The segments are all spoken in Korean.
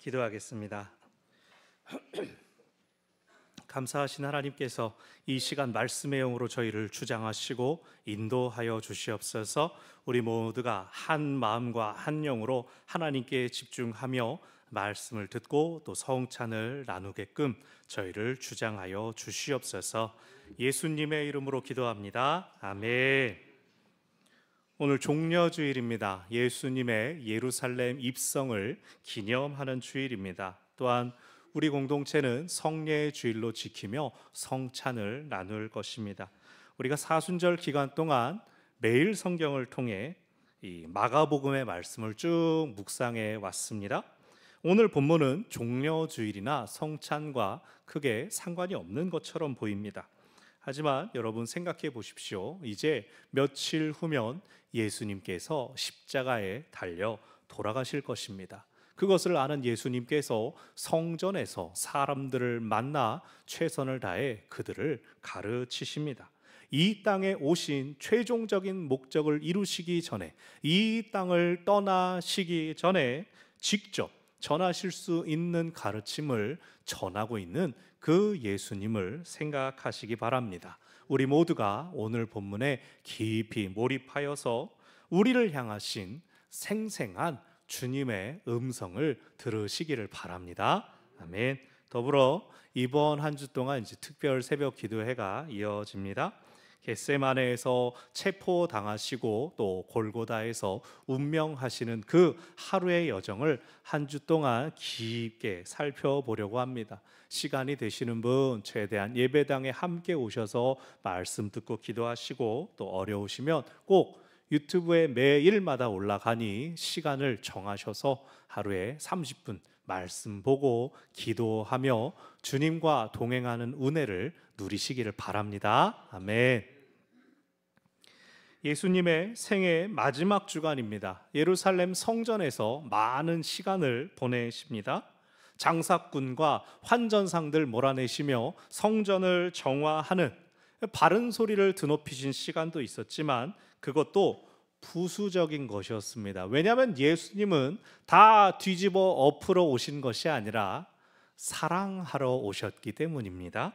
기도하겠습니다. 감사하신 하나님께서 이 시간 말씀의 영으로 저희를 주장하시고 인도하여 주시옵소서. 우리 모두가 한 마음과 한 영으로 하나님께 집중하며 말씀을 듣고 또 성찬을 나누게끔 저희를 주장하여 주시옵소서. 예수님의 이름으로 기도합니다. 아멘. 오늘 종려주일입니다. 예수님의 예루살렘 입성을 기념하는 주일입니다. 또한 우리 공동체는 성례의 주일로 지키며 성찬을 나눌 것입니다. 우리가 사순절 기간 동안 매일 성경을 통해 이 마가복음의 말씀을 쭉 묵상해 왔습니다. 오늘 본문은 종려주일이나 성찬과 크게 상관이 없는 것처럼 보입니다. 하지만 여러분 생각해 보십시오. 이제 며칠 후면 예수님께서 십자가에 달려 돌아가실 것입니다. 그것을 아는 예수님께서 성전에서 사람들을 만나 최선을 다해 그들을 가르치십니다. 이 땅에 오신 최종적인 목적을 이루시기 전에, 이 땅을 떠나시기 전에 직접 전하실 수 있는 가르침을 전하고 있는 그 예수님을 생각하시기 바랍니다. 우리 모두가 오늘 본문에 깊이 몰입하여서 우리를 향하신 생생한 주님의 음성을 들으시기를 바랍니다. 아멘. 더불어 이번 한 주 동안 이제 특별 새벽 기도회가 이어집니다. 겟세마네에서 체포당하시고 또 골고다에서 운명하시는 그 하루의 여정을 한 주 동안 깊게 살펴보려고 합니다. 시간이 되시는 분 최대한 예배당에 함께 오셔서 말씀 듣고 기도하시고, 또 어려우시면 꼭 유튜브에 매일마다 올라가니 시간을 정하셔서 하루에 30분 말씀 보고 기도하며 주님과 동행하는 은혜를 누리시기를 바랍니다. 아멘. 예수님의 생애 마지막 주간입니다. 예루살렘 성전에서 많은 시간을 보내십니다. 장사꾼과 환전상들 몰아내시며 성전을 정화하는 바른 소리를 드높이신 시간도 있었지만 그것도 부수적인 것이었습니다. 왜냐하면 예수님은 다 뒤집어 엎으러 오신 것이 아니라 사랑하러 오셨기 때문입니다.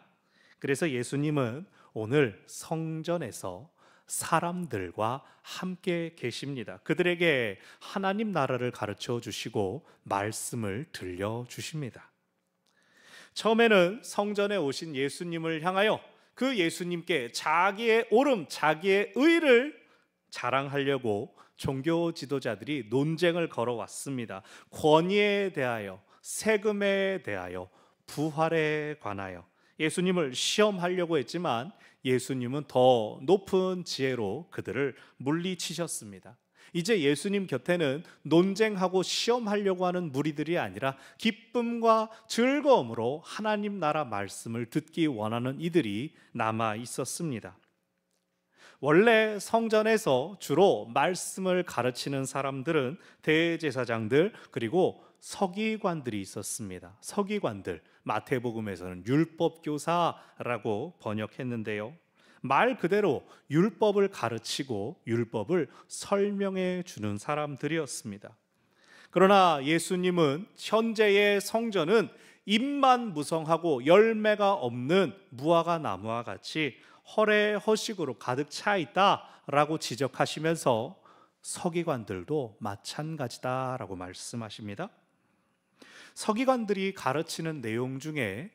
그래서 예수님은 오늘 성전에서 사람들과 함께 계십니다. 그들에게 하나님 나라를 가르쳐 주시고 말씀을 들려주십니다. 처음에는 성전에 오신 예수님을 향하여 그 예수님께 자기의 옳음, 자기의 의를 자랑하려고 종교 지도자들이 논쟁을 걸어왔습니다. 권위에 대하여, 세금에 대하여, 부활에 관하여 예수님을 시험하려고 했지만 예수님은 더 높은 지혜로 그들을 물리치셨습니다. 이제 예수님 곁에는 논쟁하고 시험하려고 하는 무리들이 아니라 기쁨과 즐거움으로 하나님 나라 말씀을 듣기 원하는 이들이 남아 있었습니다. 원래 성전에서 주로 말씀을 가르치는 사람들은 대제사장들 그리고 서기관들이 있었습니다. 서기관들, 마태복음에서는 율법교사라고 번역했는데요, 말 그대로 율법을 가르치고 율법을 설명해 주는 사람들이었습니다. 그러나 예수님은 현재의 성전은 잎만 무성하고 열매가 없는 무화과 나무와 같이 허례허식으로 가득 차 있다라고 지적하시면서 서기관들도 마찬가지다라고 말씀하십니다. 서기관들이 가르치는 내용 중에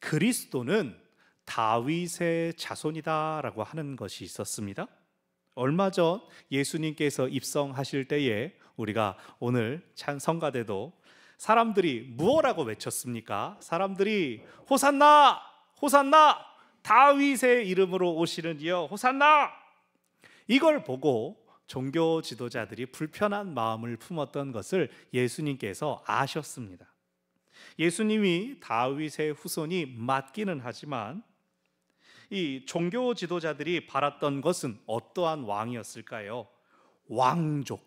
그리스도는 다윗의 자손이다라고 하는 것이 있었습니다. 얼마 전 예수님께서 입성하실 때에 우리가 오늘 찬성가대도 사람들이 무엇라고 외쳤습니까? 사람들이 호산나! 호산나! 다윗의 이름으로 오시는 이여 호산나! 이걸 보고 종교 지도자들이 불편한 마음을 품었던 것을 예수님께서 아셨습니다. 예수님이 다윗의 후손이 맞기는 하지만 이 종교 지도자들이 바랐던 것은 어떠한 왕이었을까요? 왕족,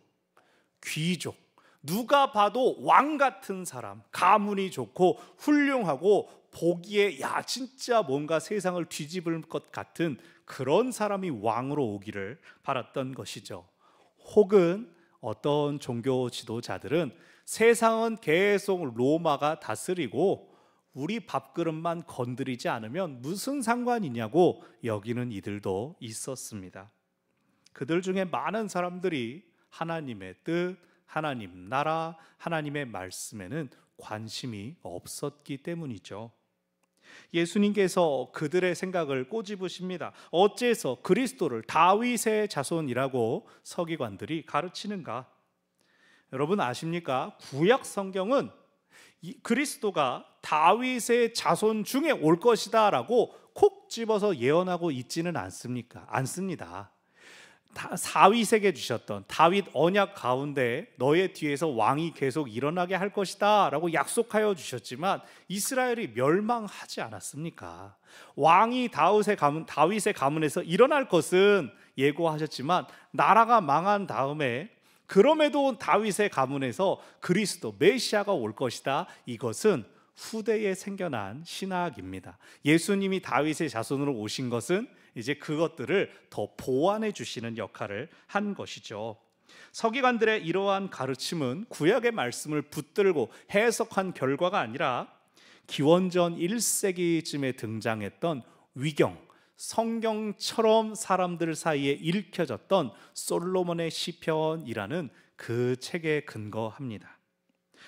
귀족, 누가 봐도 왕 같은 사람, 가문이 좋고 훌륭하고 보기에 야 진짜 뭔가 세상을 뒤집을 것 같은 그런 사람이 왕으로 오기를 바랐던 것이죠. 혹은 어떤 종교 지도자들은 세상은 계속 로마가 다스리고 우리 밥그릇만 건드리지 않으면 무슨 상관이냐고 여기는 이들도 있었습니다. 그들 중에 많은 사람들이 하나님의 뜻, 하나님 나라, 하나님의 말씀에는 관심이 없었기 때문이죠. 예수님께서 그들의 생각을 꼬집으십니다. 어째서 그리스도를 다윗의 자손이라고 서기관들이 가르치는가? 여러분 아십니까? 구약 성경은 그리스도가 다윗의 자손 중에 올 것이다 라고 콕 집어서 예언하고 있지는 않습니다. 다윗에게 주셨던 다윗 언약 가운데 너의 뒤에서 왕이 계속 일어나게 할 것이다 라고 약속하여 주셨지만 이스라엘이 멸망하지 않았습니까? 왕이 다윗의 가문에서 일어날 것은 예고하셨지만 나라가 망한 다음에 그럼에도 다윗의 가문에서 그리스도 메시아가 올 것이다. 이것은 후대에 생겨난 신학입니다. 예수님이 다윗의 자손으로 오신 것은 이제 그것들을 더 보완해 주시는 역할을 한 것이죠. 서기관들의 이러한 가르침은 구약의 말씀을 붙들고 해석한 결과가 아니라 기원전 1세기쯤에 등장했던 위경, 성경처럼 사람들 사이에 읽혀졌던 솔로몬의 시편이라는 그 책에 근거합니다.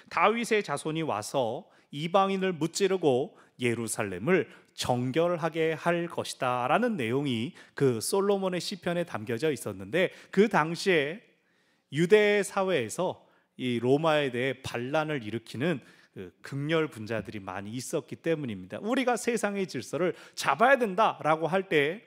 다윗의 자손이 와서 이방인을 무찌르고 예루살렘을 정결하게 할 것이다 라는 내용이 그 솔로몬의 시편에 담겨져 있었는데 그 당시에 유대 사회에서 이 로마에 대해 반란을 일으키는 극렬 분자들이 많이 있었기 때문입니다. 우리가 세상의 질서를 잡아야 된다라고 할 때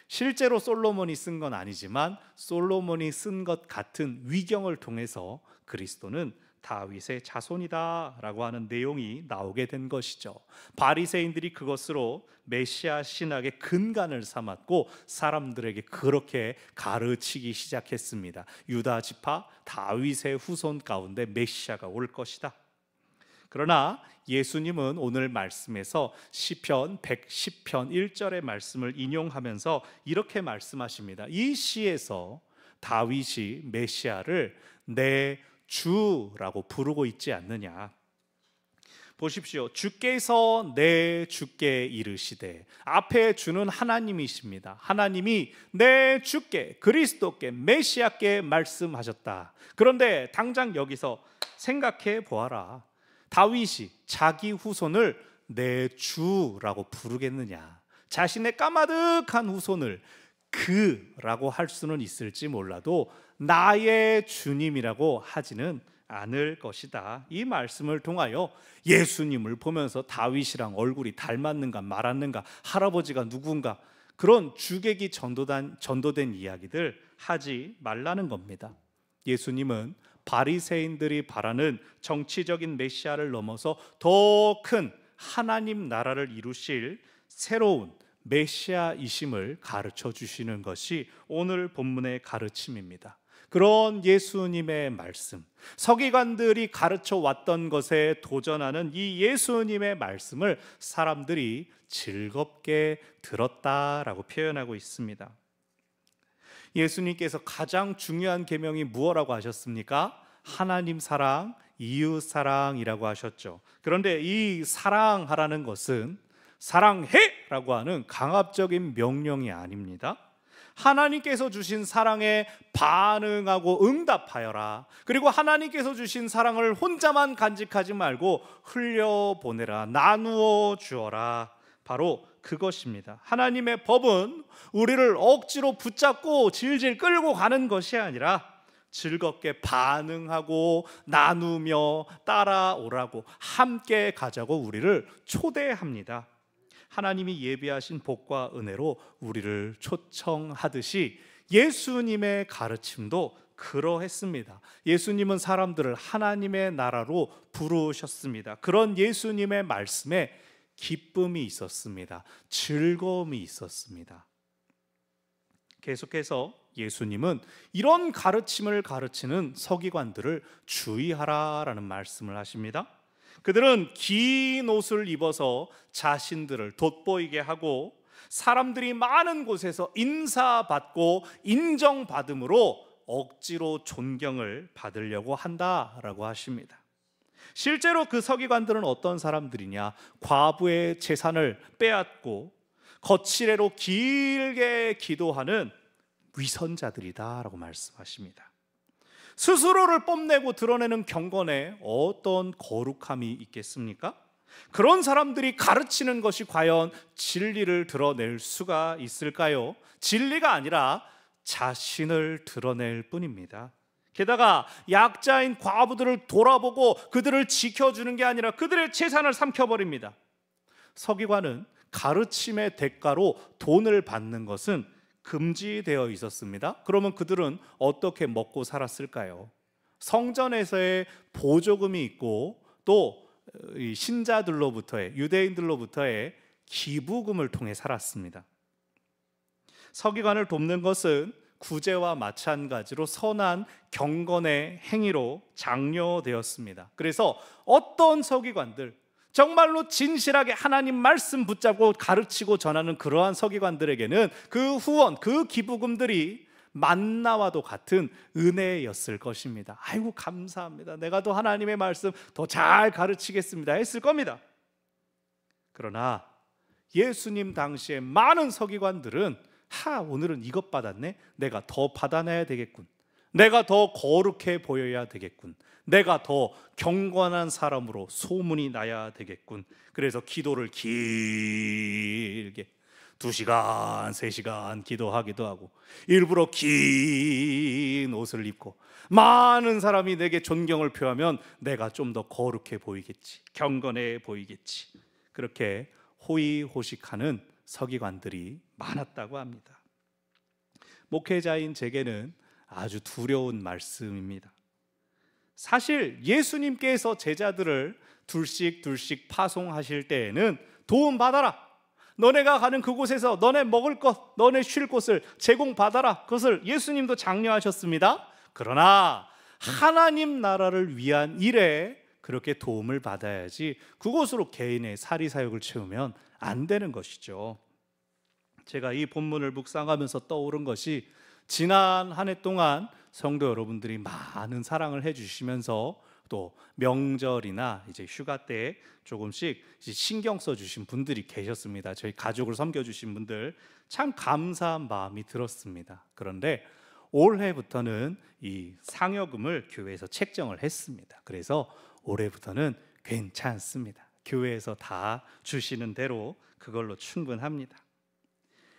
실제로 솔로몬이 쓴 건 아니지만 솔로몬이 쓴 것 같은 위경을 통해서 그리스도는 다윗의 자손이다라고 하는 내용이 나오게 된 것이죠. 바리새인들이 그것으로 메시아 신학의 근간을 삼았고 사람들에게 그렇게 가르치기 시작했습니다. 유다 지파 다윗의 후손 가운데 메시아가 올 것이다. 그러나 예수님은 오늘 말씀에서 시편 110편 1절의 말씀을 인용하면서 이렇게 말씀하십니다. 이 시에서 다윗이 메시아를 내 주라고 부르고 있지 않느냐. 보십시오. 주께서 내 주께 이르시되, 앞에 주는 하나님이십니다. 하나님이 내 주께 그리스도께 메시아께 말씀하셨다. 그런데 당장 여기서 생각해 보아라. 다윗이 자기 후손을 내 주라고 부르겠느냐? 자신의 까마득한 후손을 그라고 할 수는 있을지 몰라도 나의 주님이라고 하지는 않을 것이다. 이 말씀을 통하여 예수님을 보면서 다윗이랑 얼굴이 닮았는가 말았는가, 할아버지가 누군가, 그런 주객이 전도된 이야기들 하지 말라는 겁니다. 예수님은 바리새인들이 바라는 정치적인 메시아를 넘어서 더 큰 하나님 나라를 이루실 새로운 메시아이심을 가르쳐 주시는 것이 오늘 본문의 가르침입니다. 그런 예수님의 말씀, 서기관들이 가르쳐 왔던 것에 도전하는 이 예수님의 말씀을 사람들이 즐겁게 들었다라고 표현하고 있습니다. 예수님께서 가장 중요한 계명이 무엇이라고 하셨습니까? 하나님 사랑, 이웃 사랑이라고 하셨죠. 그런데 이 사랑하라는 것은 사랑해라고 하는 강압적인 명령이 아닙니다. 하나님께서 주신 사랑에 반응하고 응답하여라. 그리고 하나님께서 주신 사랑을 혼자만 간직하지 말고 흘려보내라. 나누어 주어라. 바로 그것입니다. 하나님의 법은 우리를 억지로 붙잡고 질질 끌고 가는 것이 아니라 즐겁게 반응하고 나누며 따라오라고, 함께 가자고 우리를 초대합니다. 하나님이 예비하신 복과 은혜로 우리를 초청하듯이 예수님의 가르침도 그러했습니다. 예수님은 사람들을 하나님의 나라로 부르셨습니다. 그런 예수님의 말씀에 기쁨이 있었습니다. 즐거움이 있었습니다. 계속해서 예수님은 이런 가르침을 가르치는 서기관들을 주의하라라는 말씀을 하십니다. 그들은 긴 옷을 입어서 자신들을 돋보이게 하고 사람들이 많은 곳에서 인사받고 인정받음으로 억지로 존경을 받으려고 한다라고 하십니다. 실제로 그 서기관들은 어떤 사람들이냐? 과부의 재산을 빼앗고 거칠애로 길게 기도하는 위선자들이다라고 말씀하십니다. 스스로를 뽐내고 드러내는 경건에 어떤 거룩함이 있겠습니까? 그런 사람들이 가르치는 것이 과연 진리를 드러낼 수가 있을까요? 진리가 아니라 자신을 드러낼 뿐입니다. 게다가 약자인 과부들을 돌아보고 그들을 지켜주는 게 아니라 그들의 재산을 삼켜버립니다. 서기관은 가르침의 대가로 돈을 받는 것은 금지되어 있었습니다. 그러면 그들은 어떻게 먹고 살았을까요? 성전에서의 보조금이 있고 또 신자들로부터의, 유대인들로부터의 기부금을 통해 살았습니다. 서기관을 돕는 것은 구제와 마찬가지로 선한 경건의 행위로 장려되었습니다. 그래서 어떤 서기관들, 정말로 진실하게 하나님 말씀 붙잡고 가르치고 전하는 그러한 서기관들에게는 그 후원, 그 기부금들이 만나와도 같은 은혜였을 것입니다. 아이고 감사합니다. 내가 더 하나님의 말씀 더 잘 가르치겠습니다 했을 겁니다. 그러나 예수님 당시에 많은 서기관들은 오늘은 이것 받았네? 내가 더 받아내야 되겠군. 내가 더 거룩해 보여야 되겠군. 내가 더 경건한 사람으로 소문이 나야 되겠군. 그래서 기도를 길게 2시간, 3시간 기도하기도 하고 일부러 긴 옷을 입고 많은 사람이 내게 존경을 표하면 내가 좀 더 거룩해 보이겠지, 경건해 보이겠지. 그렇게 호의호식하는 서기관들이 많았다고 합니다. 목회자인 제게는 아주 두려운 말씀입니다. 사실 예수님께서 제자들을 둘씩 파송하실 때에는 도움받아라, 너네가 가는 그곳에서 너네 먹을 것, 너네 쉴 곳을 제공받아라, 그것을 예수님도 장려하셨습니다. 그러나 하나님 나라를 위한 일에 그렇게 도움을 받아야지 그곳으로 개인의 사리사욕을 채우면 안 되는 것이죠. 제가 이 본문을 묵상하면서 떠오른 것이 지난 한 해 동안 성도 여러분들이 많은 사랑을 해주시면서 또 명절이나 이제 휴가 때 조금씩 신경 써주신 분들이 계셨습니다. 저희 가족을 섬겨주신 분들 참 감사한 마음이 들었습니다. 그런데 올해부터는 이 상여금을 교회에서 책정을 했습니다. 그래서 올해부터는 괜찮습니다. 교회에서 다 주시는 대로 그걸로 충분합니다.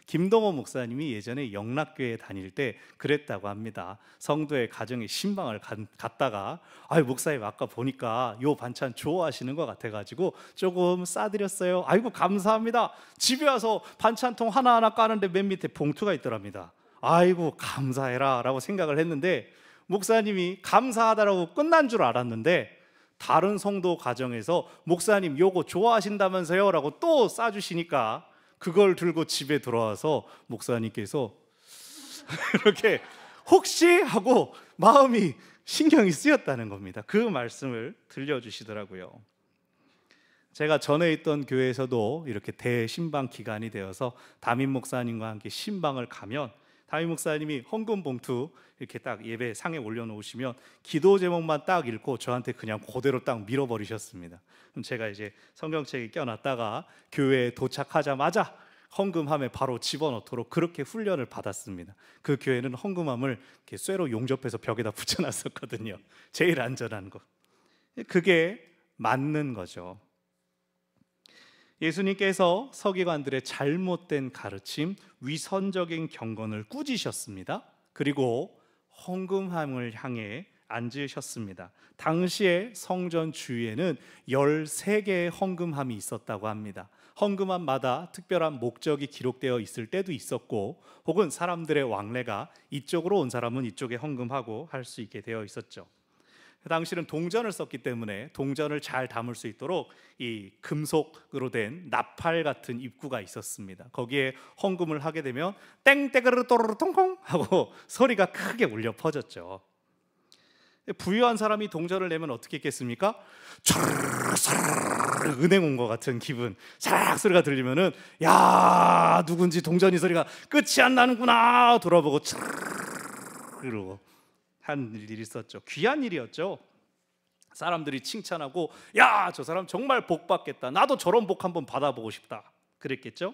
김동호 목사님이 예전에 영락교회 다닐 때 그랬다고 합니다. 성도의 가정에 신방을 갔다가 목사님 아까 보니까 요 반찬 좋아하시는 것 같아가지고 조금 싸드렸어요. 아이고 감사합니다. 집에 와서 반찬통 하나하나 까는데 맨 밑에 봉투가 있더랍니다. 아이고 감사해라 라고 생각을 했는데 목사님이 감사하다라고 끝난 줄 알았는데 다른 성도 가정에서 목사님 요거 좋아하신다면서요 라고 또 싸주시니까 그걸 들고 집에 돌아와서 목사님께서 이렇게 혹시 하고 마음이 신경이 쓰였다는 겁니다. 그 말씀을 들려주시더라고요. 제가 전에 있던 교회에서도 이렇게 대신방 기간이 되어서 담임 목사님과 함께 신방을 가면 담임 목사님이 헌금 봉투 이렇게 딱 예배 상에 올려놓으시면 기도 제목만 딱 읽고 저한테 그냥 그대로 딱 밀어버리셨습니다. 그럼 제가 이제 성경책에 껴놨다가 교회에 도착하자마자 헌금함에 바로 집어넣도록 그렇게 훈련을 받았습니다. 그 교회는 헌금함을 이렇게 쇠로 용접해서 벽에다 붙여놨었거든요. 제일 안전한 거. 그게 맞는 거죠. 예수님께서 서기관들의 잘못된 가르침, 위선적인 경건을 꾸짖으셨습니다. 그리고 헌금함을 향해 앉으셨습니다. 당시에 성전 주위에는 13개의 헌금함이 있었다고 합니다. 헌금함마다 특별한 목적이 기록되어 있을 때도 있었고 혹은 사람들의 왕래가 이쪽으로 온 사람은 이쪽에 헌금하고 할 수 있게 되어 있었죠. 그 당시는 동전을 썼기 때문에 동전을 잘 담을 수 있도록 이 금속으로 된 나팔 같은 입구가 있었습니다. 거기에 헌금을 하게 되면 땡땡으로 또르르 통콩 하고 소리가 크게 울려 퍼졌죠. 부유한 사람이 동전을 내면 어떻게 했겠습니까? 촤르르르 은행 온 것 같은 기분, 사락 소리가 들리면은 야 누군지 동전이 소리가 끝이 안 나는구나 돌아보고 그러고 한 일이 있었죠. 귀한 일이었죠. 사람들이 칭찬하고 야, 저 사람 정말 복 받겠다. 나도 저런 복 한번 받아보고 싶다. 그랬겠죠.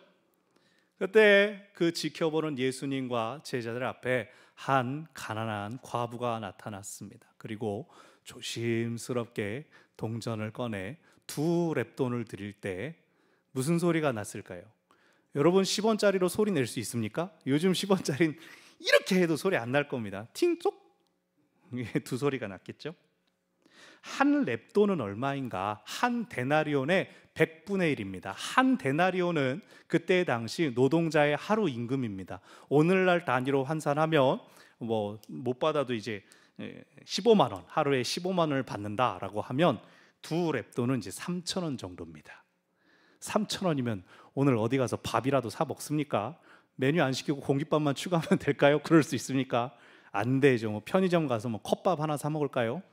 그때 그 지켜보는 예수님과 제자들 앞에 한 가난한 과부가 나타났습니다. 그리고 조심스럽게 동전을 꺼내 2렙돈을 드릴 때 무슨 소리가 났을까요? 여러분 10원짜리로 소리 낼 수 있습니까? 요즘 10원짜리는 이렇게 해도 소리 안 날 겁니다. 팅톡 2소리가 났겠죠. 한 렙돈은 얼마인가? 한 데나리온의 100분의 1입니다. 한 데나리온은 그때 당시 노동자의 하루 임금입니다. 오늘날 단위로 환산하면 못 받아도 이제 15만 원, 하루에 15만 원을 받는다라고 하면 2렙돈은 이제 3,000원 정도입니다. 3,000원이면 오늘 어디 가서 밥이라도 사 먹습니까? 메뉴 안 시키고 공깃밥만 추가하면 될까요? 그럴 수 있습니까? 안 되죠. 편의점 가서 컵밥 하나 사 먹을까요?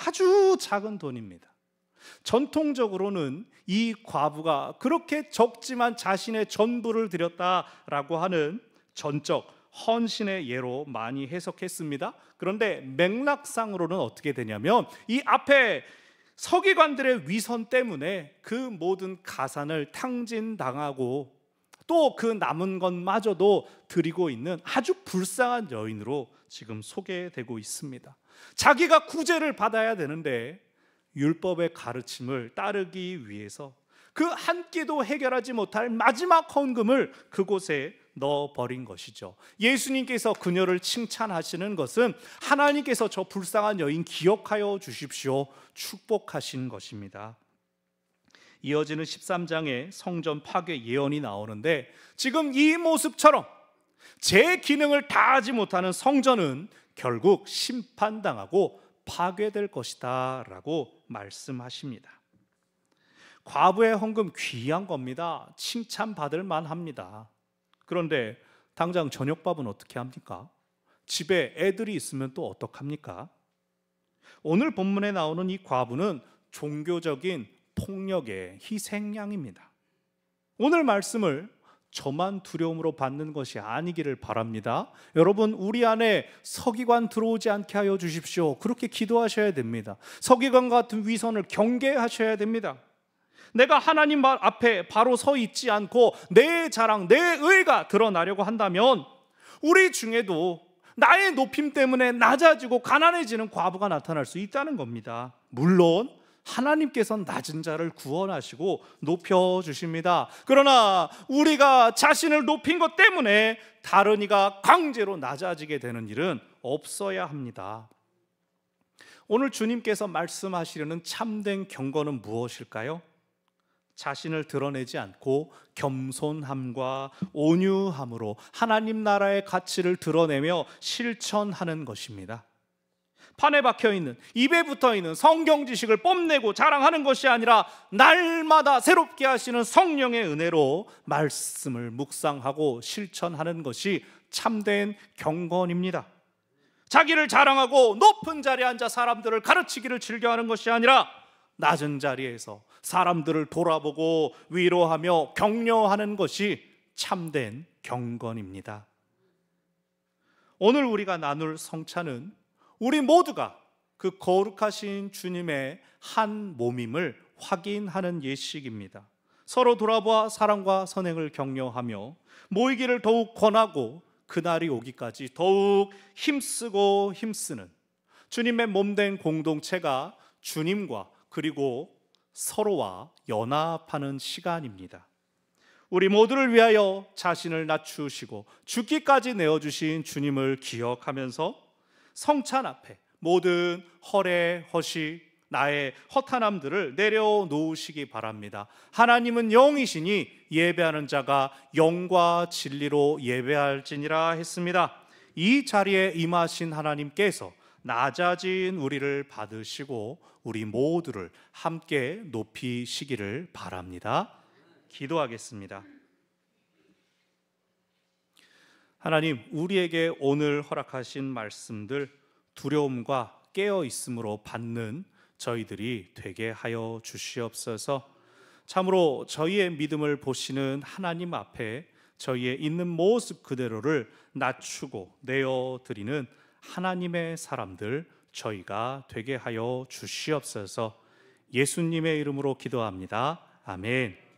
아주 작은 돈입니다. 전통적으로는 이 과부가 그렇게 적지만 자신의 전부를 드렸다라고 하는 전적 헌신의 예로 많이 해석했습니다. 그런데 맥락상으로는 어떻게 되냐면 이 앞에 서기관들의 위선 때문에 그 모든 가산을 탕진당하고 또 그 남은 것마저도 드리고 있는 아주 불쌍한 여인으로 지금 소개되고 있습니다. 자기가 구제를 받아야 되는데 율법의 가르침을 따르기 위해서 그 한 끼도 해결하지 못할 마지막 헌금을 그곳에 넣어버린 것이죠. 예수님께서 그녀를 칭찬하시는 것은 하나님께서 저 불쌍한 여인 기억하여 주십시오, 축복하신 것입니다. 이어지는 13장에 성전 파괴 예언이 나오는데 지금 이 모습처럼 제 기능을 다하지 못하는 성전은 결국 심판당하고 파괴될 것이다 라고 말씀하십니다. 과부의 헌금 귀한 겁니다. 칭찬받을 만합니다. 그런데 당장 저녁밥은 어떻게 합니까? 집에 애들이 있으면 또 어떡합니까? 오늘 본문에 나오는 이 과부는 종교적인 폭력의 희생양입니다. 오늘 말씀을 저만 두려움으로 받는 것이 아니기를 바랍니다. 여러분, 우리 안에 서기관 들어오지 않게 하여 주십시오. 그렇게 기도하셔야 됩니다. 서기관 같은 위선을 경계하셔야 됩니다. 내가 하나님 앞에 바로 서 있지 않고 내 자랑, 내 의가 드러나려고 한다면 우리 중에도 나의 높임 때문에 낮아지고 가난해지는 과부가 나타날 수 있다는 겁니다. 물론 하나님께서는 낮은 자를 구원하시고 높여주십니다. 그러나 우리가 자신을 높인 것 때문에 다른 이가 강제로 낮아지게 되는 일은 없어야 합니다. 오늘 주님께서 말씀하시려는 참된 경건은 무엇일까요? 자신을 드러내지 않고 겸손함과 온유함으로 하나님 나라의 가치를 드러내며 실천하는 것입니다. 판에 박혀있는, 입에 붙어있는 성경 지식을 뽐내고 자랑하는 것이 아니라 날마다 새롭게 하시는 성령의 은혜로 말씀을 묵상하고 실천하는 것이 참된 경건입니다. 자기를 자랑하고 높은 자리에 앉아 사람들을 가르치기를 즐겨하는 것이 아니라 낮은 자리에서 사람들을 돌아보고 위로하며 격려하는 것이 참된 경건입니다. 오늘 우리가 나눌 성찬은 우리 모두가 그 거룩하신 주님의 한 몸임을 확인하는 예식입니다. 서로 돌아보아 사랑과 선행을 격려하며 모이기를 더욱 권하고 그날이 오기까지 더욱 힘쓰고 힘쓰는 주님의 몸된 공동체가 주님과 그리고 서로와 연합하는 시간입니다. 우리 모두를 위하여 자신을 낮추시고 죽기까지 내어주신 주님을 기억하면서 성찬 앞에 모든 허례, 허시, 나의 허탄함들을 내려놓으시기 바랍니다. 하나님은 영이시니 예배하는 자가 영과 진리로 예배할지니라 했습니다. 이 자리에 임하신 하나님께서 낮아진 우리를 받으시고 우리 모두를 함께 높이시기를 바랍니다. 기도하겠습니다. 하나님, 우리에게 오늘 허락하신 말씀들 두려움과 깨어 있음으로 받는 저희들이 되게 하여 주시옵소서. 참으로 저희의 믿음을 보시는 하나님 앞에 저희의 있는 모습 그대로를 낮추고 내어드리는 하나님의 사람들 저희가 되게 하여 주시옵소서. 예수님의 이름으로 기도합니다. 아멘.